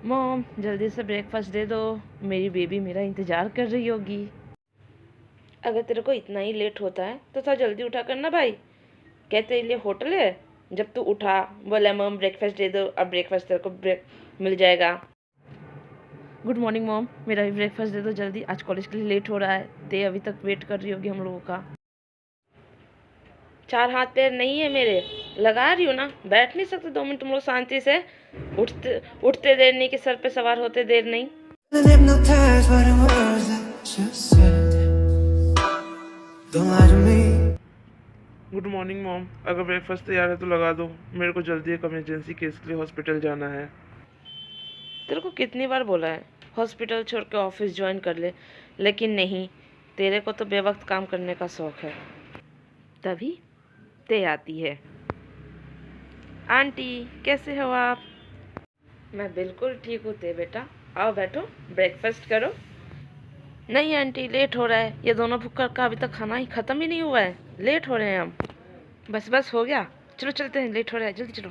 Mom जल्दी से breakfast दे दो, मेरी बेबी मेरा इंतज़ार कर रही होगी। अगर तेरे को इतना ही लेट होता है तो थोड़ा जल्दी उठा करना भाई। क्या तेरे लिए होटल है? जब तू उठा बोला मॉम ब्रेकफास्ट दे दो, अब ब्रेकफास्ट तेरे को ब्रेक मिल जाएगा। गुड मॉर्निंग मॉम, मेरा भी ब्रेकफास्ट दे दो जल्दी, आज कॉलेज के लिए लेट हो रहा है। ते अभी तक वेट कर रही होगी हम लोगों का। चार हाथ पैर नहीं है मेरे, लगा रही हूँ ना, बैठ नहीं सकते 2 मिनट तुम लोग शांति से? उठते उठते देर नहीं कि सर पे सवार होते देर नहीं। गुड मॉर्निंग मॉम, अगर ब्रेकफास्ट तैयार है तो लगा दो, मेरे को जल्दी एक इमरजेंसी केस के लिए हॉस्पिटल जाना है। तेरे को कितनी बार बोला है हॉस्पिटल छोड़ के ऑफिस ज्वाइन कर ले, लेकिन नहीं, तेरे को तो बेवक्त काम करने का शौक है, तभी ते आती है। आंटी कैसे हो आप? मैं बिल्कुल ठीक हूँ ते बेटा, आओ बैठो ब्रेकफास्ट करो। नहीं आंटी लेट हो रहा है, ये दोनों भुक्कड़ का अभी तक खाना ही ख़त्म ही नहीं हुआ है, लेट हो रहे हैं हम। बस बस हो गया, चलो चलते हैं, लेट हो रहा है, जल्दी चलो।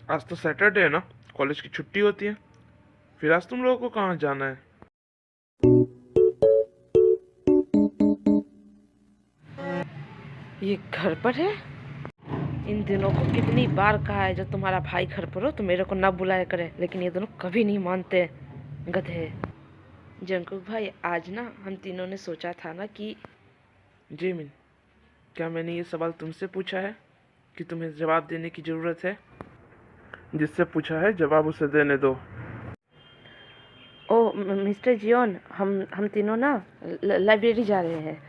आज तो सैटरडे है ना, कॉलेज की छुट्टी होती है। फिर आज तुम लोगों को कहाँ जाना है? ये घर पर है? इन दिनों को कितनी बार कहा है जब तुम्हारा भाई घर पर हो तो मेरे को ना बुलाया करे, लेकिन ये दोनों कभी नहीं मानते, गधे। जंकुक भाई आज ना हम तीनों ने सोचा था ना कि जेमिन, क्या मैंने ये सवाल तुमसे पूछा है कि तुम्हें जवाब देने की ज़रूरत है? जिससे पूछा है जवाब उसे देने दो। ओ मिस्टर जियोन, हम तीनों ना लाइब्रेरी जा रहे हैं,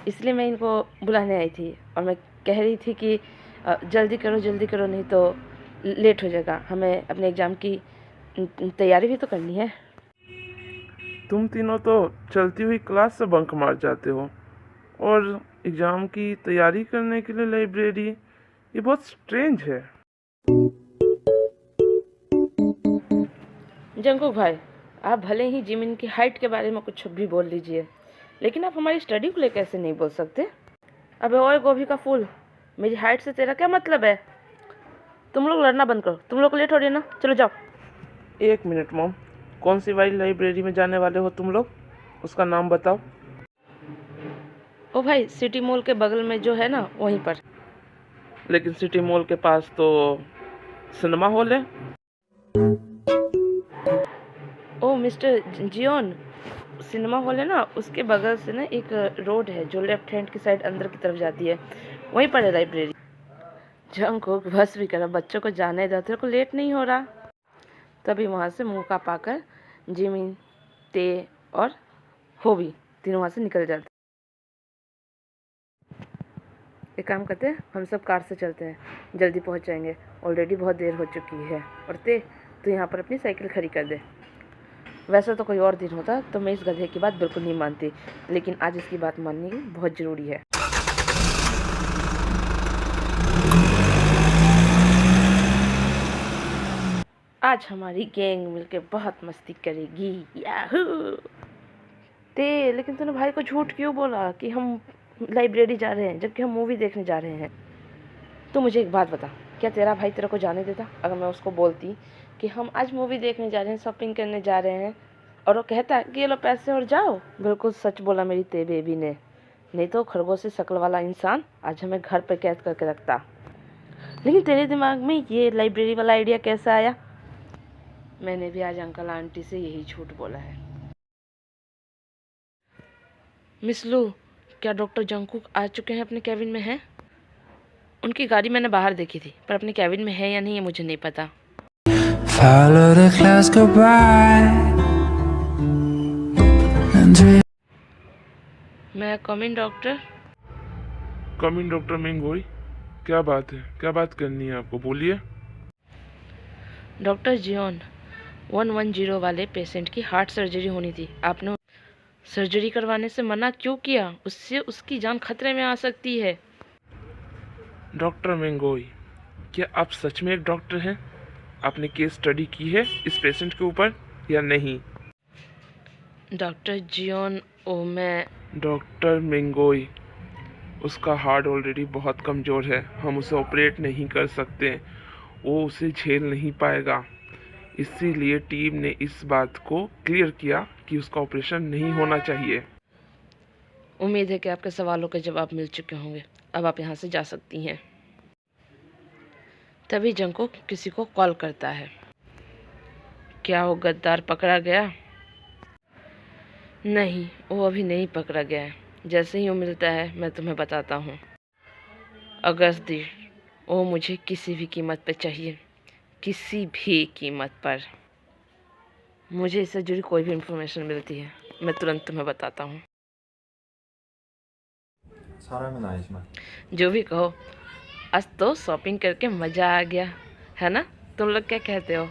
इसलिए मैं इनको बुलाने आई थी। और मैं कह रही थी कि जल्दी करो नहीं तो लेट हो जाएगा, हमें अपने एग्ज़ाम की तैयारी भी तो करनी है। तुम तीनों तो चलती हुई क्लास से बंक मार जाते हो और एग्ज़ाम की तैयारी करने के लिए लाइब्रेरी, ये बहुत स्ट्रेंज है। जंकुक भाई, आप भले ही जिमिन की हाइट के बारे में कुछ भी बोल लीजिए, लेकिन आप हमारी स्टडी को लेकर कैसे नहीं बोल सकते? अबे ओए गोभी का फूल, मेरी हाइट से तेरा क्या मतलब है? तुम लोग लड़ना बंद करो, तुम लोग को लेट हो रही है ना, चलो जाओ। एक मिनट मॉम, कौन सी वाली लाइब्रेरी में जाने वाले हो तुम लोग? उसका नाम बताओ। ओ भाई सिटी मॉल के बगल में जो है ना, वहीं पर। लेकिन सिटी मॉल के पास तो सिनेमा हॉल है। ओ मिस्टर जियोन, सिनेमा हॉल है ना, उसके बगल से ना एक रोड है जो लेफ्ट हैंड की साइड अंदर की तरफ जाती है, वहीं पर है लाइब्रेरी। जंकुक बस भी करा, बच्चों को जाने दो, तेरे को लेट नहीं हो रहा। तभी वहाँ से मौका पाकर जिमिन, ते और होबी तीनों वहाँ से निकल जाते। एक काम करते हैं, हम सब कार से चलते हैं, जल्दी पहुँच जाएंगे, ऑलरेडी बहुत देर हो चुकी है। और ते तो यहाँ पर अपनी साइकिल खड़ी कर दे। वैसे तो कोई और दिन होता तो मैं इस गधे की बात बिल्कुल नहीं मानती, लेकिन आज इसकी बात माननी बहुत ज़रूरी है। आज हमारी गैंग मिलके बहुत मस्ती करेगी, याहू। ते लेकिन तूने भाई को झूठ क्यों बोला कि हम लाइब्रेरी जा रहे हैं जबकि हम मूवी देखने जा रहे हैं? तो मुझे एक बात बता, क्या तेरा भाई तेरे को जाने देता अगर मैं उसको बोलती कि हम आज मूवी देखने जा रहे हैं, शॉपिंग करने जा रहे हैं, और वो कहता कि ये लो पैसे और जाओ? बिल्कुल सच बोला मेरी ते बेबी ने, नहीं तो खरगोश से शक्ल वाला इंसान आज हमें घर पर कैद करके रखता। लेकिन तेरे दिमाग में ये लाइब्रेरी वाला आइडिया कैसा आया? मैंने भी आज अंकल आंटी से यही झूठ बोला है। मिस लू, क्या डॉक्टर जंकुक आ चुके हैं अपने कैबिन में? हैं? उनकी गाड़ी मैंने बाहर देखी थी, पर अपने कैबिन में है या नहीं ये मुझे नहीं पता। मैं कम in doctor? Come in doctor मेंगोई, क्या बात है, क्या बात करनी है आपको, बोलिए। डॉक्टर जियोन, 110 वाले पेशेंट की हार्ट सर्जरी होनी थी, आपने सर्जरी करवाने से मना क्यों किया? उससे उसकी जान खतरे में आ सकती है। डॉक्टर मेंगोई, क्या आप सच में एक डॉक्टर हैं? आपने केस स्टडी की है इस पेशेंट के ऊपर या नहीं? डॉक्टर जियोन, ओ मैं डॉक्टर मेंगोई, उसका हार्ट ऑलरेडी बहुत कमज़ोर है, हम उसे ऑपरेट नहीं कर सकते, वो उसे झेल नहीं पाएगा। इसीलिए टीम ने इस बात को क्लियर किया कि उसका ऑपरेशन नहीं होना चाहिए। उम्मीद है कि आपके सवालों के जवाब मिल चुके होंगे। अब आप यहाँ से जा सकती हैं। तभी जंको किसी को कॉल करता है। क्या वो गद्दार पकड़ा गया? नहीं, वो अभी नहीं पकड़ा गया है। जैसे ही वो मिलता है मैं तुम्हें बताता हूँ। अगस्ती, वो मुझे किसी भी कीमत पर चाहिए, किसी भी कीमत पर। मुझे इससे जुड़ी कोई भी इंफॉर्मेशन मिलती है मैं तुरंत तुम्हें बताता हूँ। 사람은 아니지만 जो भी कहो, आज तो शॉपिंग करके मज़ा आ गया है ना? तुम लोग क्या कहते हो?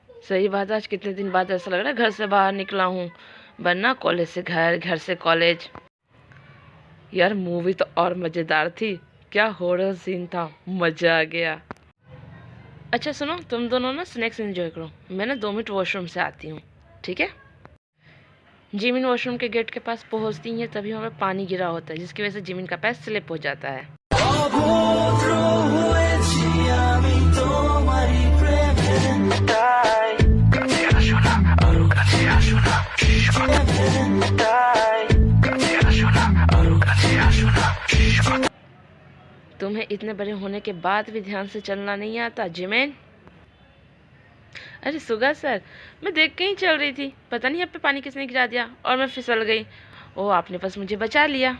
सही बात है, आज कितने दिन बाद ऐसा लग रहा है घर से बाहर निकला हूँ, वरना कॉलेज से घर, घर से कॉलेज। यार मूवी तो और मज़ेदार थी, क्या हॉरर सीन था, मज़ा आ गया। अच्छा सुनो, तुम दोनों ना स्नैक्स एंजॉय करो, मैं ना 2 मिनट वॉशरूम से आती हूँ, ठीक है? जिमिन वॉशरूम के गेट के पास पहुँचती है तभी हमें पानी गिरा होता है, जिसकी वजह से जिमिन का पैर स्लिप हो जाता है। तुम्हें इतने बड़े होने के बाद भी ध्यान से चलना नहीं आता जिमिन? अरे सुगा सर, मैं देख के ही चल रही थी, पता नहीं यहाँ पे पानी किसने गिरा दिया और मैं फिसल गई। ओ, आपने बस मुझे बचा लिया।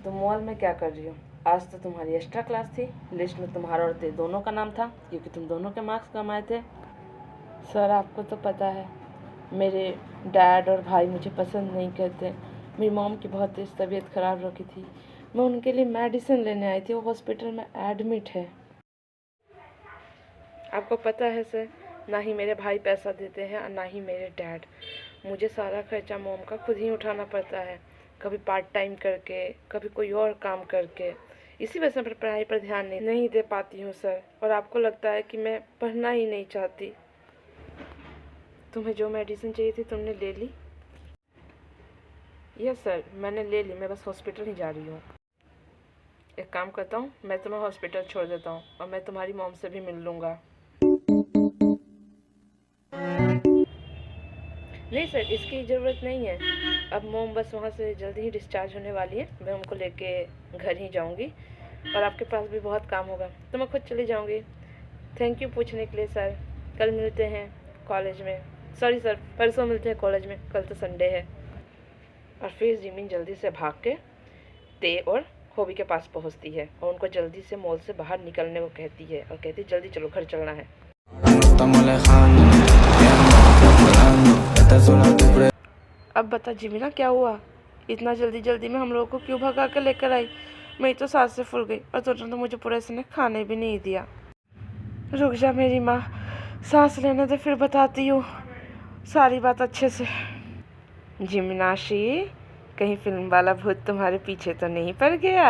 तुम मॉल में क्या कर रही हो? आज तो तुम्हारी एक्स्ट्रा क्लास थी, लिस्ट में तुम्हारा और तेरे दोनों का नाम था क्योंकि तुम दोनों के मार्क्स कम आए थे। सर आपको तो पता है मेरे डैड और भाई मुझे पसंद नहीं करते। मेरी मॉम की बहुत तेज़ तबीयत ख़राब रखी थी, मैं उनके लिए मेडिसिन लेने आई थी, वो हॉस्पिटल में एडमिट है। आपको पता है सर, ना ही मेरे भाई पैसा देते हैं और ना ही मेरे डैड। मुझे सारा खर्चा मॉम का खुद ही उठाना पड़ता है, कभी पार्ट टाइम करके, कभी कोई और काम करके। इसी वजह से मैं पढ़ाई पर ध्यान नहीं दे पाती हूँ सर। और आपको लगता है कि मैं पढ़ना ही नहीं चाहती। तुम्हें जो मेडिसिन चाहिए थी तुमने ले ली? यस सर, मैंने ले ली, मैं बस हॉस्पिटल ही जा रही हूँ। एक काम करता हूँ, मैं तुम्हें हॉस्पिटल छोड़ देता हूँ और मैं तुम्हारी मॉम से भी मिल लूँगा। नहीं सर, इसकी ज़रूरत नहीं है। अब मॉम बस वहाँ से जल्दी ही डिस्चार्ज होने वाली है, मैं उनको लेके घर ही जाऊँगी और आपके पास भी बहुत काम होगा तो मैं खुद चली जाऊँगी। थैंक यू पूछने के लिए सर। कल मिलते हैं कॉलेज में, सॉरी सर परसों मिलते हैं कॉलेज में, कल तो संडे है। और फिर जिमिन जल्दी से भाग के ते और होबी के पास पहुँचती है और उनको जल्दी से मॉल से बाहर निकलने को कहती है और कहती है जल्दी चलो, घर चलना है। अब बता जिमिना, क्या हुआ? इतना जल्दी जल्दी में हम लोगों को क्यों भगा कर लेकर आई? मेरी तो सांस से फूल गई और तुमने तो मुझे पूरे से खाने भी नहीं दिया। रुक जा मेरी माँ, सांस लेने दे फिर बताती हूँ सारी बात अच्छे से। जिमिनाशी, कहीं फिल्म वाला भूत तुम्हारे पीछे तो नहीं पड़ गया,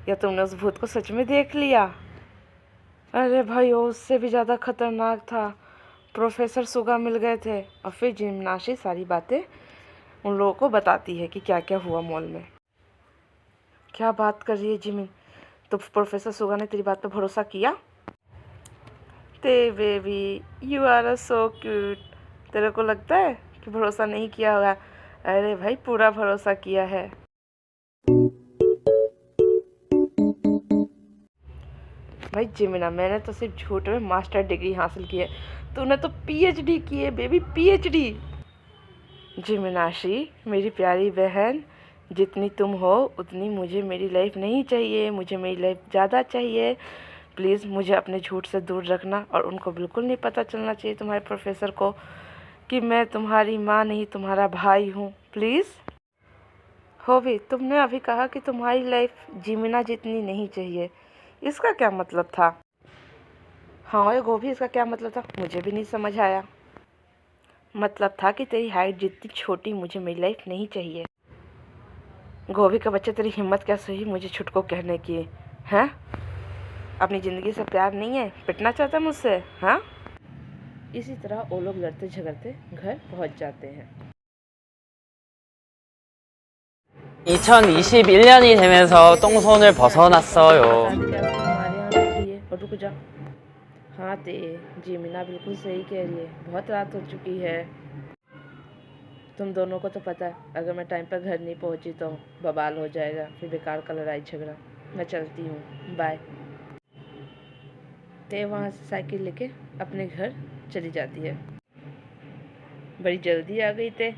या तुमने उस भूत को सच में देख लिया? अरे भाई, वो उससे भी ज़्यादा खतरनाक था, प्रोफेसर सुगा मिल गए थे। और फिर जिम्नाशी सारी बातें उन लोगों को बताती है कि क्या क्या हुआ मॉल में। क्या बात कर रही है जिमिन, तो प्रोफेसर सुगा ने तेरी बात पर भरोसा किया? ते baby, you are so cute. तेरे को लगता है कि भरोसा नहीं किया होगा? अरे भाई, पूरा भरोसा किया है। भाई जिमिना, मैंने तो सिर्फ झूठ में मास्टर डिग्री हासिल की है, तूने तो पीएचडी की है बेबी, पीएचडी। जिमिनाशी मेरी प्यारी बहन, जितनी तुम हो उतनी मुझे मेरी लाइफ नहीं चाहिए, मुझे मेरी लाइफ ज़्यादा चाहिए। प्लीज़ मुझे अपने झूठ से दूर रखना और उनको बिल्कुल नहीं पता चलना चाहिए तुम्हारे प्रोफेसर को कि मैं तुम्हारी माँ नहीं तुम्हारा भाई हूँ, प्लीज़। हो भी, तुमने अभी कहा कि तुम्हारी लाइफ जिमिना जितनी नहीं चाहिए, इसका क्या मतलब था? हाँ ओए गोभी, इसका क्या मतलब था? मुझे भी नहीं समझ आया। मतलब था कि तेरी हाइट जितनी छोटी मुझे मेरी लाइफ नहीं चाहिए। गोभी का बच्चा, तेरी हिम्मत कैसे हुई मुझे छुटको कहने की? हैं? अपनी ज़िंदगी से प्यार नहीं है, पिटना चाहता मुझसे? हाँ? इसी तरह वो लोग लड़ते झगड़ते घर पहुंच जाते हैं। 2021년이 되면서 똥손을 벗어났어요. हमारे यहाँ भी है, और रुक जा, हाँ ते जीमिना बिल्कुल सही कह रही है, बहुत रात हो चुकी है। तुम दोनों को तो पता है, अगर मैं टाइम पर घर नहीं पहुंची तो बवाल हो जाएगा, फिर बेकार का लड़ाई झगड़ा। मैं चलती हूँ, बाय। ते वहाँ से साइकिल लेके अपने घर चली जाती है। बड़ी जल्दी आ गई ते,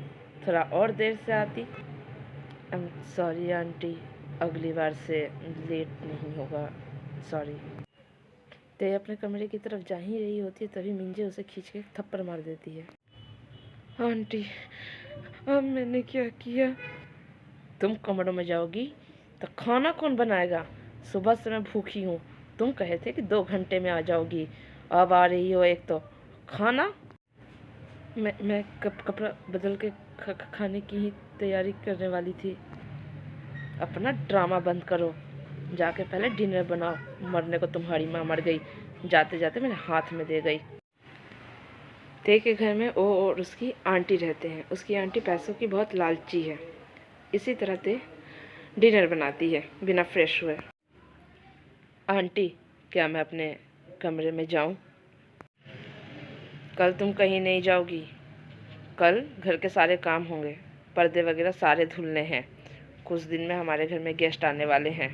थोड़ा और देर से आती। आई एम सॉरी आंटी, अगली बार से लेट नहीं होगा, सॉरी। ते अपने कमरे की तरफ जा ही रही होती है, तभी मिंजे उसे खींच के थप्पड़ मार देती है। आंटी, अब मैंने क्या किया? तुम कमरों में जाओगी तो खाना कौन बनाएगा? सुबह से मैं भूखी हूँ। तुम कहे थे कि 2 घंटे में आ जाओगी, अब आ रही हो। एक तो खाना, मैं कपड़ा बदल के खाने की ही तैयारी करने वाली थी। अपना ड्रामा बंद करो, जाके पहले डिनर बनाओ। मरने को तुम्हारी माँ मर गई, जाते जाते मेरे हाथ में दे गई। ते के घर में वो और उसकी आंटी रहते हैं। उसकी आंटी पैसों की बहुत लालची है। इसी तरह ते डिनर बनाती है बिना फ्रेश हुए। आंटी, क्या मैं अपने कमरे में जाऊं? कल तुम कहीं नहीं जाओगी। कल घर के सारे काम होंगे, पर्दे वगैरह सारे धुलने हैं। कुछ दिन में हमारे घर में गेस्ट आने वाले हैं।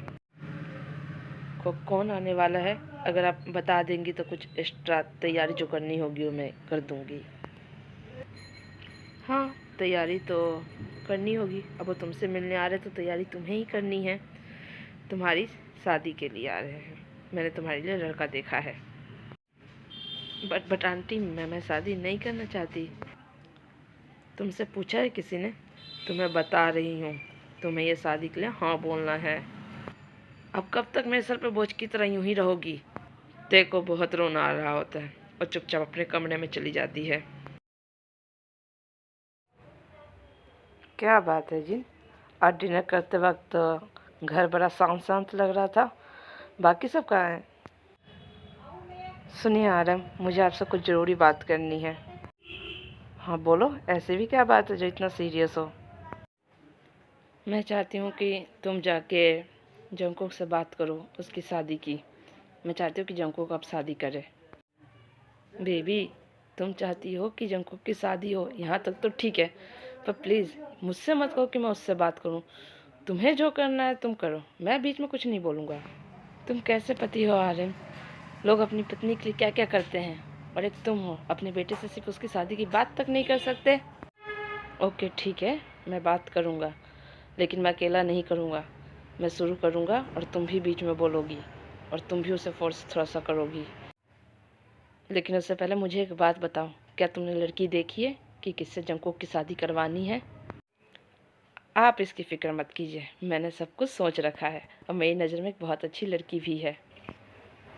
कौन आने वाला है? अगर आप बता देंगी तो कुछ एक्स्ट्रा तैयारी जो करनी होगी वो मैं कर दूंगी। हाँ, तैयारी तो करनी होगी। अब वो तुमसे मिलने आ रहे तो तैयारी तुम्हें ही करनी है। तुम्हारी शादी के लिए आ रहे हैं। मैंने तुम्हारे लिए लड़का देखा है। बट आंटी, मैं शादी नहीं करना चाहती। तुमसे पूछा है किसी ने? तुम्हें बता रही हूँ, तुम्हें ये शादी के लिए हाँ बोलना है। अब कब तक मेरे सर पे बोझ की तरह यूं ही रहोगी? ते को बहुत रोना आ रहा होता है और चुपचाप अपने कमरे में चली जाती है। क्या बात है जी, आज डिनर करते वक्त घर बड़ा शांत शांत लग रहा था। बाकी सब कहाँ हैं? सुनिए आरम, मुझे आपसे कुछ ज़रूरी बात करनी है। हाँ बोलो, ऐसी भी क्या बात है जो इतना सीरियस हो? मैं चाहती हूँ कि तुम जाके जंकुक से बात करो उसकी शादी की। मैं चाहती हूँ कि जंकुक अब शादी करे। बेबी, तुम चाहती हो कि जंकुक की शादी हो, यहाँ तक तो ठीक है, पर प्लीज़ मुझसे मत कहो कि मैं उससे बात करूँ। तुम्हें जो करना है तुम करो, मैं बीच में कुछ नहीं बोलूँगा। तुम कैसे पति हो आर्यन? लोग अपनी पत्नी के लिए क्या क्या करते हैं, और एक तुम हो, अपने बेटे से सिर्फ उसकी शादी की बात तक नहीं कर सकते। ओके ठीक है, मैं बात करूँगा, लेकिन मैं अकेला नहीं करूँगा। मैं शुरू करूँगा और तुम भी बीच में बोलोगी, और तुम भी उसे फोर्स थोड़ा सा करोगी। लेकिन उससे पहले मुझे एक बात बताओ, क्या तुमने लड़की देखी है कि किससे जंकुक की शादी करवानी है? आप इसकी फ़िक्र मत कीजिए, मैंने सब कुछ सोच रखा है, और मेरी नज़र में एक बहुत अच्छी लड़की भी है।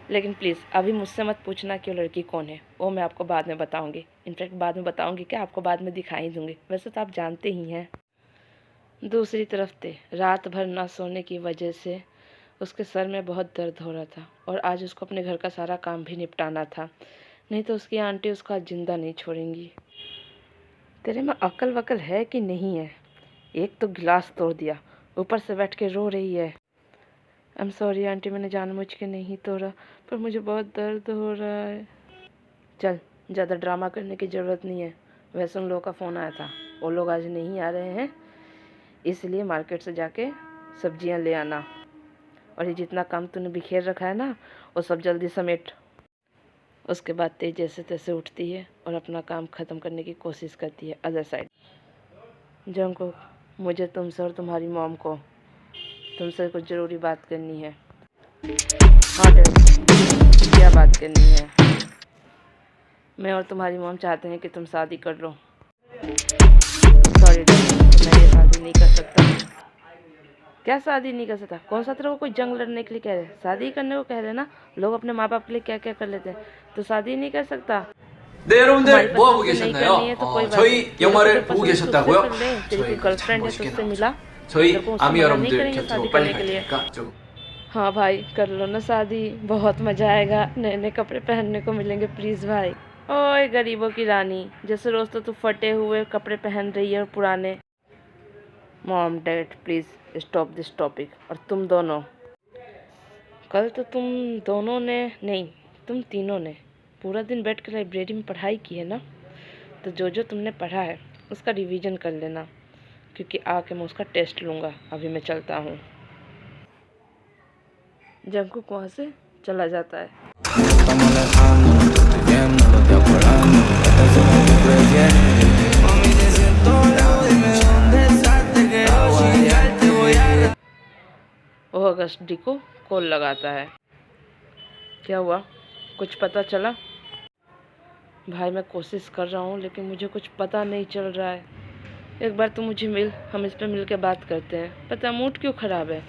लेकिन प्लीज़ अभी मुझसे मत पूछना कि वो लड़की कौन है, वो मैं आपको बाद में बताऊंगी। इनफैक्ट बाद में बताऊंगी क्या, आपको बाद में दिखाई दूंगी। वैसे तो आप जानते ही हैं। दूसरी तरफ थे, रात भर ना सोने की वजह से उसके सर में बहुत दर्द हो रहा था, और आज उसको अपने घर का सारा काम भी निपटाना था, नहीं तो उसकी आंटी उसको आज जिंदा नहीं छोड़ेंगी। तेरे में अकल वकल है कि नहीं है? एक तो गिलास तोड़ दिया, ऊपर से बैठ के रो रही है। आई एम सॉरी आंटी, मैंने जानबूझ के नहीं तोड़ा, पर मुझे बहुत दर्द हो रहा है। चल, ज़्यादा ड्रामा करने की ज़रूरत नहीं है। वैसे उन लोगों का फ़ोन आया था, वो लोग आज नहीं आ रहे हैं, इसलिए मार्केट से जाके सब्जियां ले आना, और ये जितना काम तूने बिखेर रखा है ना, वो सब जल्दी समेट। उसके बाद तेज जैसे तैसे उठती है और अपना काम ख़त्म करने की कोशिश करती है अदर साइड। जंको, मुझे तुमसे और तुम्हारी मॉम को तुमसे कुछ ज़रूरी बात करनी है। हाँ डैड, क्या बात करनी है? मैं और तुम्हारी मॉम चाहते हैं कि तुम शादी कर लो। सॉरी डैड, मैं ये शादी नहीं कर सकता। क्या शादी नहीं कर सकता? कौन सा तेरे को कोई जंग लड़ने के लिए कह रहे? शादी करने को कह रहे ना, लोग अपने माँ बाप के लिए क्या क्या कर लेते हैं, तो शादी नहीं कर सकता? 네, तुम्हारी 여러분들 뭐 하고 पसंद से नहीं 계셨나요? करनी है तो कोई बात नहीं। 저희 तेरे को जो 영화를 보고 पसंद है तो उससे 계셨다고요? कर ले। तेरी कोई 저희 참 गर्लफ्रेंड है तो 멋있게 उससे मिला। 나왔습니다. तेरे 저희 को उससे 아미 मना नहीं 여러분들 करेंगे शादी 곁으로 빨리 करने के 갈 लिए। 테니까 좀 हाँ भाई, कर लो ना शादी, बहुत मज़ा आएगा, नए नए कपड़े पहनने को मिलेंगे। प्लीज़ भाई। ओए गरीबों की रानी, जैसे रोज़ तो तू फटे हुए कपड़े पहन रही है और पुराने। Mom dad please stop this topic. और तुम दोनों, कल तो तुम दोनों ने नहीं, तुम तीनों ने पूरा दिन बैठ कर लाइब्रेरी में पढ़ाई की है ना, तो जो जो तुमने पढ़ा है उसका रिवीजन कर लेना, क्योंकि आके मैं उसका टेस्ट लूँगा। अभी मैं चलता हूँ। जंकुक वहाँ से चला जाता है। Estamos alejando, viviéndolo día por año. Esta zona que prefiere. Mami, te siento lejos, dime dónde estás. Te quiero chillar, te voy a. वो अगस्त डी को कॉल लगाता है। क्या हुआ, कुछ पता चला? भाई मैं कोशिश कर रहा हूँ लेकिन मुझे कुछ पता नहीं चल रहा है। एक बार तू मुझे मिल, हम इस पे मिल के बात करते हैं। पता मूड क्यों ख़राब है,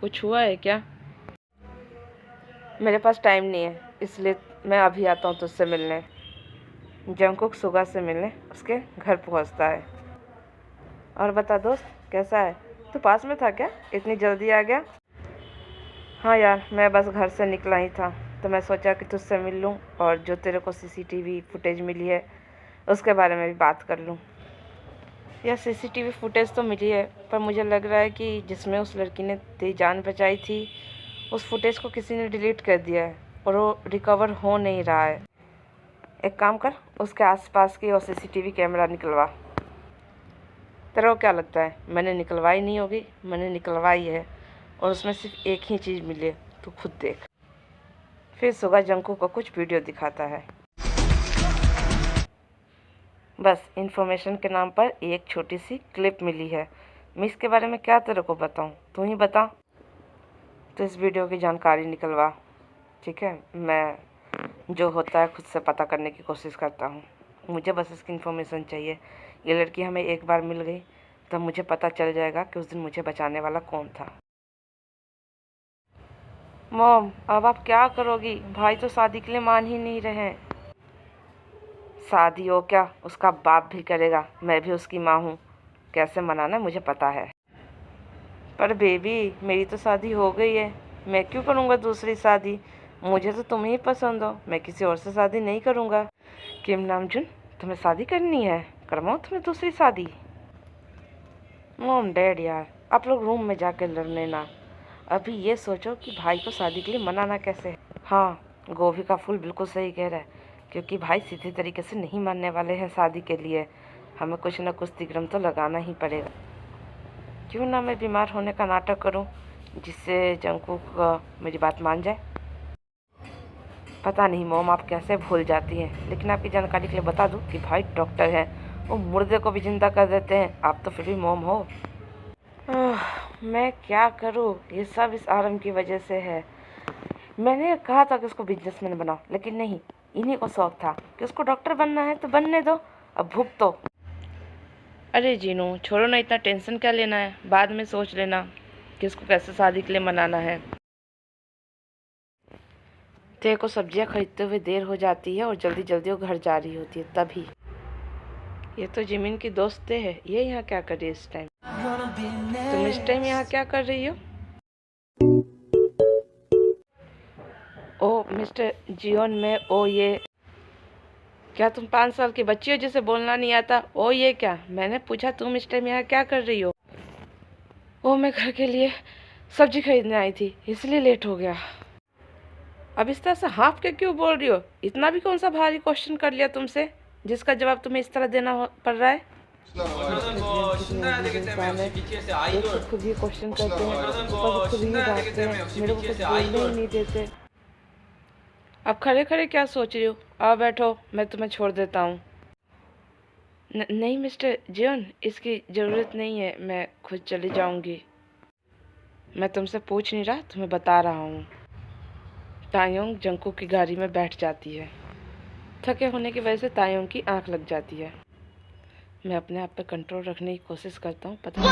कुछ हुआ है क्या? मेरे पास टाइम नहीं है, इसलिए मैं अभी आता हूँ तुझसे मिलने। जंकुक सुगा से मिलने उसके घर पहुँचता है। और बता दोस्त, कैसा है? तू पास में था क्या, इतनी जल्दी आ गया? हाँ यार, मैं बस घर से निकला ही था, तो मैं सोचा कि तुझसे मिल लूँ और जो तेरे को सीसीटीवी फुटेज मिली है उसके बारे में भी बात कर लूँ। यह सीसीटीवी फुटेज तो मिली है, पर मुझे लग रहा है कि जिसमें उस लड़की ने तेरी जान बचाई थी उस फुटेज को किसी ने डिलीट कर दिया है और वो रिकवर हो नहीं रहा है। एक काम कर, उसके आसपास की और सीसीटीवी कैमरा निकलवा। तेरे को क्या लगता है मैंने निकलवाई नहीं होगी? मैंने निकलवाई है और उसमें सिर्फ एक ही चीज़ मिली है, तू खुद देख। फिर सुगा जंकुक को कुछ वीडियो दिखाता है। बस इन्फॉर्मेशन के नाम पर एक छोटी सी क्लिप मिली है। मैं इसके बारे में क्या तेरे को बताऊं, तू ही बता। तो इस वीडियो की जानकारी निकलवा, ठीक है? मैं जो होता है खुद से पता करने की कोशिश करता हूँ। मुझे बस इसकी इन्फॉर्मेशन चाहिए। ये लड़की हमें एक बार मिल गई तब मुझे पता चल जाएगा कि उस दिन मुझे बचाने वाला कौन था। मॉम, अब आप क्या करोगी? भाई तो शादी के लिए मान ही नहीं रहे। शादी हो क्या, उसका बाप भी करेगा, मैं भी उसकी माँ हूँ। कैसे मनाना मुझे पता है। पर बेबी, मेरी तो शादी हो गई है, मैं क्यों करूँगा दूसरी शादी? मुझे तो तुम ही पसंद हो, मैं किसी और से शादी नहीं करूँगा। किम नामजुन, तुम्हें शादी करनी है? करवाऊँ तुम्हें दूसरी शादी? मॉम डैड यार, आप लोग रूम में जाकर लड़ने ना। अभी ये सोचो कि भाई को शादी के लिए मनाना कैसे। हाँ, गोभी का फूल बिल्कुल सही कह रहा है, क्योंकि भाई सीधे तरीके से नहीं मानने वाले हैं शादी के लिए। हमें कुछ न कुछ तिगड़म तो लगाना ही पड़ेगा। क्यों ना मैं बीमार होने का नाटक करूं, जिससे जंकुक मेरी बात मान जाए। पता नहीं मॉम आप कैसे भूल जाती हैं, लेकिन आपकी जानकारी के लिए बता दूं कि भाई डॉक्टर हैं, वो मुर्दे को भी जिंदा कर देते हैं। आप तो फिर भी मॉम हो। मैं क्या करूं, ये सब इस आरम की वजह से है। मैंने कहा था कि उसको बिजनेसमैन बनाओ, लेकिन नहीं, इन्हीं को शौक था कि उसको डॉक्टर बनना है तो बनने दो, अब भुगतो। अरे जीनू छोड़ो ना, इतना टेंशन क्या लेना है, बाद में सोच लेना कि उसको कैसे शादी के लिए मनाना है। तेरे को सब्जियां खरीदते हुए देर हो जाती है और जल्दी जल्दी वो घर जा रही होती है तभी। ये तो जिमिन की दोस्तें है, ये यहाँ क्या कर रही है इस टाइम? तुम इस टाइम यहाँ क्या कर रही हो? ओ मिस्टर जियोन में ओ ये क्या तुम 5 साल की बच्ची हो जिसे बोलना नहीं आता? ओ ये क्या, मैंने पूछा तुम इस टाइम यहाँ क्या कर रही हो? ओ मैं घर के लिए सब्जी खरीदने आई थी, इसलिए लेट हो गया। अब इस तरह से हाँफ के क्यों बोल रही हो? इतना भी कौन सा भारी क्वेश्चन कर लिया तुमसे जिसका जवाब तुम्हें इस तरह देना पड़ रहा है? खुद ही क्वेश्चन करते हैं, खुद ही डांटते हैं, मेरे को कुछ बोलने ही नहीं देते। अब खड़े खड़े क्या सोच रही हो? आओ बैठो, मैं तुम्हें छोड़ देता हूँ। नहीं मिस्टर जियोन, इसकी ज़रूरत नहीं है, मैं खुद चली जाऊँगी। मैं तुमसे पूछ नहीं रहा, तुम्हें बता रहा हूँ। तायोंग जंकुक की गाड़ी में बैठ जाती है। थके होने की वजह से तायोंग की आंख लग जाती है। मैं अपने आप पे कंट्रोल रखने की कोशिश करता हूँ, पता नहीं।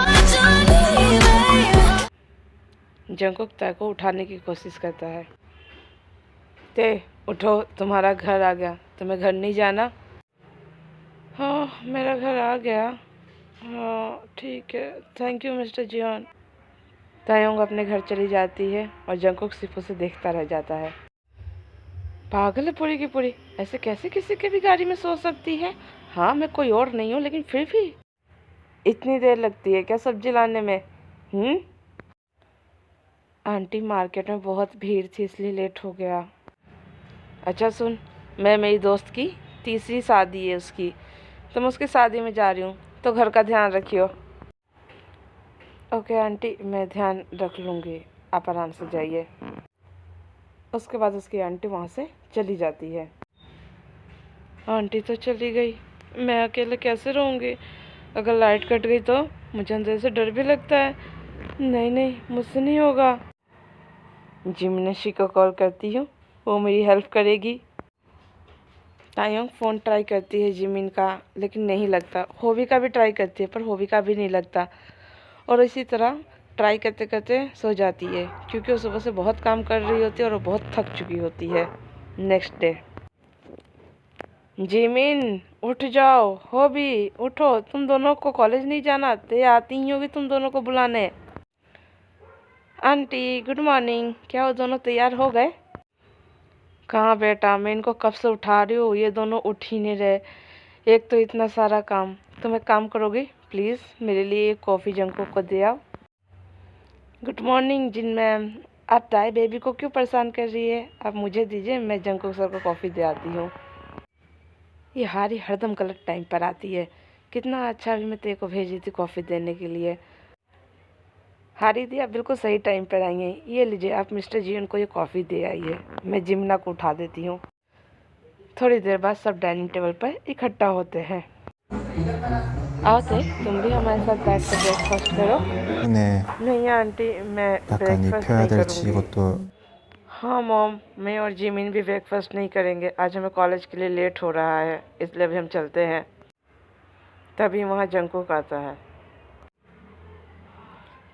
जंकुक ताय को उठाने की कोशिश करता है। ते उठो, तुम्हारा घर आ गया, तुम्हें घर नहीं जाना? हाँ मेरा घर आ गया। हाँ ठीक है, थैंक यू मिस्टर जियोन। तायोंग अपने घर चली जाती है और जंकुक सिर्फ उसे देखता रह जाता है। पागल है पूरी की पूरी, ऐसे कैसे किसी के भी गाड़ी में सो सकती है? हाँ मैं कोई और नहीं हूँ, लेकिन फिर भी इतनी देर लगती है क्या सब्जी लाने में? आंटी मार्केट में बहुत भीड़ थी इसलिए लेट हो गया। अच्छा सुन, मैं मेरी दोस्त की तीसरी शादी है उसकी, तो मैं उसकी शादी में जा रही हूँ, तो घर का ध्यान रखियो। ओके आंटी, मैं ध्यान रख लूँगी, आप आराम से जाइए। उसके बाद उसकी आंटी वहाँ से चली जाती है। आंटी तो चली गई, मैं अकेले कैसे रहूँगी? अगर लाइट कट गई तो मुझे अंदर से डर भी लगता है। नहीं, मुझसे नहीं होगा। जिमनेशी को कॉल करती हूँ, वो मेरी हेल्प करेगी। तायोंग फ़ोन ट्राई करती है जिमिन का, लेकिन नहीं लगता। होवी का भी ट्राई करती है, पर होवी का भी नहीं लगता। और इसी तरह ट्राई करते करते सो जाती है, क्योंकि वो सुबह से बहुत काम कर रही होती है और वो बहुत थक चुकी होती है। Next day. जिमिन उठ जाओ, होवी उठो, तुम दोनों को कॉलेज नहीं जाना? ते आती ही होगी तुम दोनों को बुलाने। आंटी गुड मॉर्निंग, क्या वो दोनों तैयार हो गए? कहाँ बेटा, मैं इनको कब से उठा रही हूँ, ये दोनों उठ ही नहीं रहे। एक तो इतना सारा काम। तुम एक काम करोगी प्लीज़, मेरे लिए एक कॉफ़ी जंको को दे आओ। गुड मॉर्निंग जिन मैम, आप ताई बेबी को क्यों परेशान कर रही है? आप मुझे दीजिए, मैं जंको सर को कॉफ़ी दे आती हूँ। ये हारी हरदम गलत टाइम पर आती है। कितना अच्छा भी मैं तेरे को भेजी थी कॉफ़ी देने के लिए। हारी दी, आप बिल्कुल सही टाइम पर आई हैं। ये लीजिए, आप मिस्टर जी उनको ये कॉफ़ी दे आइए। मैं जिमना को उठा देती हूँ। थोड़ी देर बाद सब डाइनिंग टेबल पर इकट्ठा होते हैं। आओ ते, तुम भी हमारे साथ बैठ कर ब्रेकफास्ट करो। 네, नहीं आंटी, मैं 약간 ब्रेकफास्ट 입혀야 नहीं 될지 करूँगी। 이것도 हाँ मॉम, मैं और जिमिन भी ब्रेकफास्ट नहीं करेंगे। आज हमें कॉलेज के लिए लेट हो रहा है, इसलिए अभी हम चलते हैं। तभी वहाँ जंकुक आता है।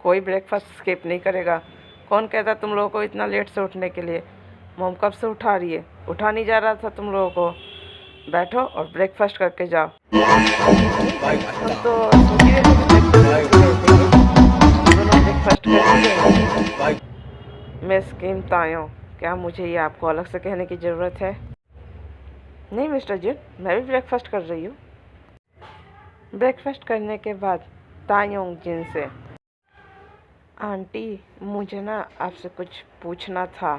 कोई ब्रेकफास्ट स्किप नहीं करेगा। कौन कहता तुम लोगों को इतना लेट से उठने के लिए? मॉम कब से उठा रही है? उठा नहीं जा रहा था तुम लोगों को? बैठो और ब्रेकफास्ट करके जाओ। हम तो ब्रेकफास्ट करेंगे। मैं स्किन तायों, क्या मुझे ये आपको अलग से कहने की ज़रूरत है? नहीं मिस्टर जिन, मैं भी ब्रेकफास्ट कर रही हूँ। ब्रेकफास्ट करने के बाद तायोंग जिन से, आंटी मुझे ना आपसे कुछ पूछना था।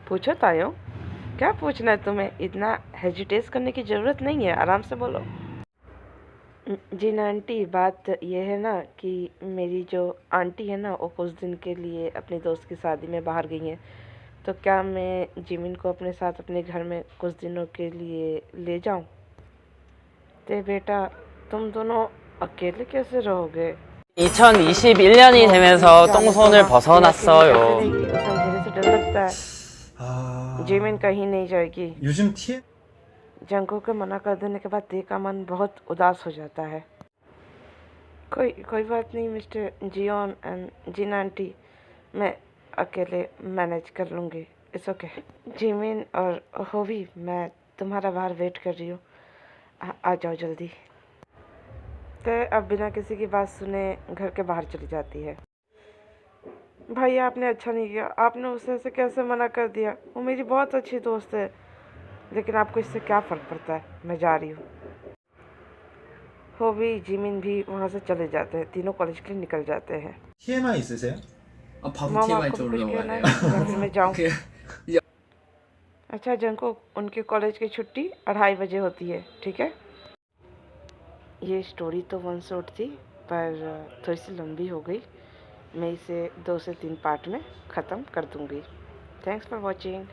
पूछो तायोंग, क्या पूछना है तुम्हें? इतना हेजिटेट करने की ज़रूरत नहीं है, आराम से बोलो। जी ना आंटी, बात यह है ना कि मेरी जो आंटी है ना, वो कुछ दिन के लिए अपनी दोस्त की शादी में बाहर गई हैं, तो क्या मैं जिमिन को अपने साथ अपने घर में कुछ दिनों के लिए ले जाऊं? ते बेटा, तुम दोनों अकेले कैसे रहोगे? 2021년이 되면서 똥손을 벗어났어요. उसे अंधेरे से डर लगता है। जिमिन कहीं नहीं जाएगी। 요즘 TM जंको के मना कर देने के बाद दे का मन बहुत उदास हो जाता है। कोई बात नहीं mister Jeon and Jin aunty, मैं अकेले मैनेज कर लूँगी, इट्स ओके। जिमिन और होवी, मैं तुम्हारा बाहर वेट कर रही हूँ, आ जाओ जल्दी। तो अब बिना किसी की बात सुने घर के बाहर चली जाती है। भाई आपने अच्छा नहीं किया, आपने उसे ऐसे कैसे मना कर दिया? वो मेरी बहुत अच्छी दोस्त है। लेकिन आपको इससे क्या फ़र्क पड़ता है, मैं जा रही हूँ। होवी जिमिन भी वहाँ से चले जाते हैं, तीनों कॉलेज के लिए निकल जाते हैं। TMI 있으세요? 바로 मामा TMI आपको भी 쪽으로 कुछ कहना है 넘어가네요. या फिर मैं जाऊँ? 그 अच्छा जंको, उनके कॉलेज की छुट्टी 2:30 बजे होती है, ठीक है? ये स्टोरी तो वन शॉट थी, पर थोड़ी सी लंबी हो गई। मैं इसे 2 से 3 पार्ट में ख़त्म कर दूँगी। Thanks for watching.